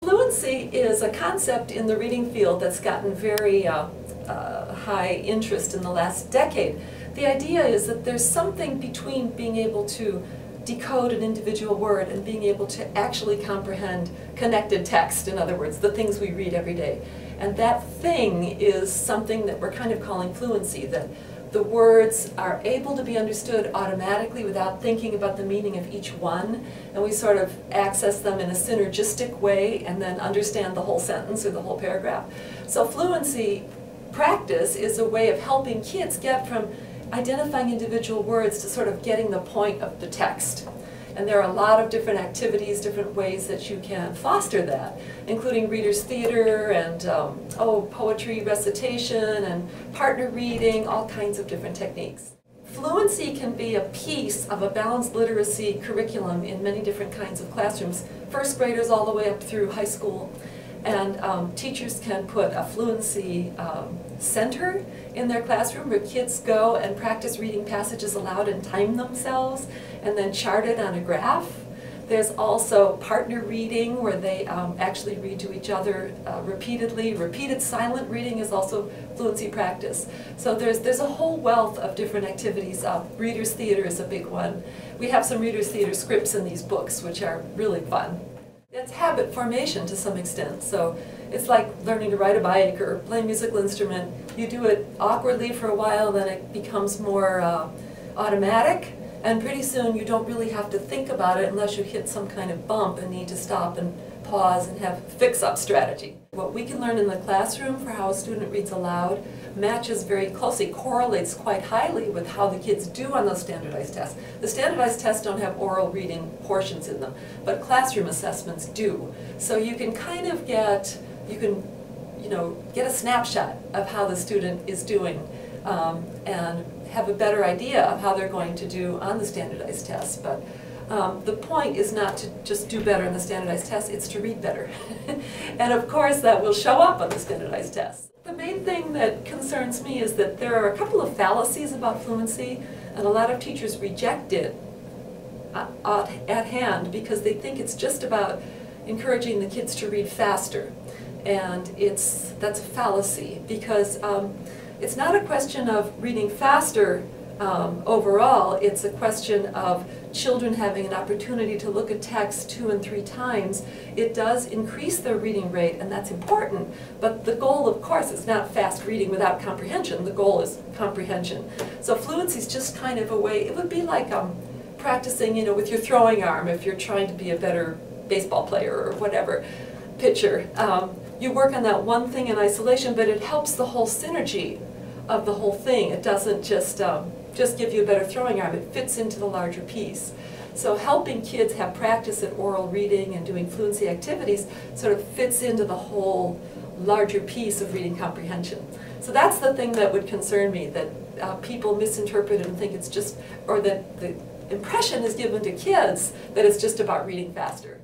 Fluency is a concept in the reading field that's gotten very high interest in the last decade. The idea is that there's something between being able to decode an individual word and being able to actually comprehend connected text, in other words, the things we read every day. And that thing is something that we're kind of calling fluency, that the words are able to be understood automatically without thinking about the meaning of each one, and we sort of access them in a synergistic way and then understand the whole sentence or the whole paragraph. So fluency practice is a way of helping kids get from identifying individual words to sort of getting the point of the text. And there are a lot of different activities, different ways that you can foster that, including reader's theater and poetry recitation and partner reading, all kinds of different techniques. Fluency can be a piece of a balanced literacy curriculum in many different kinds of classrooms, first graders all the way up through high school. And teachers can put a fluency center in their classroom where kids go and practice reading passages aloud and time themselves and then chart it on a graph. There's also partner reading where they actually read to each other repeatedly. Repeated silent reading is also fluency practice. So there's a whole wealth of different activities. Reader's theater is a big one. We have some reader's theater scripts in these books which are really fun. It's habit formation to some extent. So it's like learning to ride a bike or play a musical instrument. You do it awkwardly for a while, then it becomes more automatic, and pretty soon you don't really have to think about it unless you hit some kind of bump and need to stop and pause and have fix-up strategy. What we can learn in the classroom for how a student reads aloud matches very closely, correlates quite highly with how the kids do on those standardized tests. The standardized tests don't have oral reading portions in them, but classroom assessments do. So you can kind of get, get a snapshot of how the student is doing and have a better idea of how they're going to do on the standardized tests. But the point is not to just do better in the standardized tests, it's to read better. And of course that will show up on the standardized tests. The main thing that concerns me is that there are a couple of fallacies about fluency, and a lot of teachers reject it at hand because they think it's just about encouraging the kids to read faster. And that's a fallacy, because it's not a question of reading faster overall, it's a question of children having an opportunity to look at text 2 and 3 times. It does increase their reading rate, and that's important, but the goal, of course, is not fast reading without comprehension. The goal is comprehension. So fluency is just kind of a way, it would be like practicing, with your throwing arm if you're trying to be a better baseball player or whatever, pitcher. You work on that one thing in isolation, but it helps the whole synergy of the whole thing. It doesn't just give you a better throwing arm, it fits into the larger piece. So helping kids have practice at oral reading and doing fluency activities sort of fits into the whole larger piece of reading comprehension. So that's the thing that would concern me, that people misinterpret it and think it's just, or that the impression is given to kids that it's just about reading faster.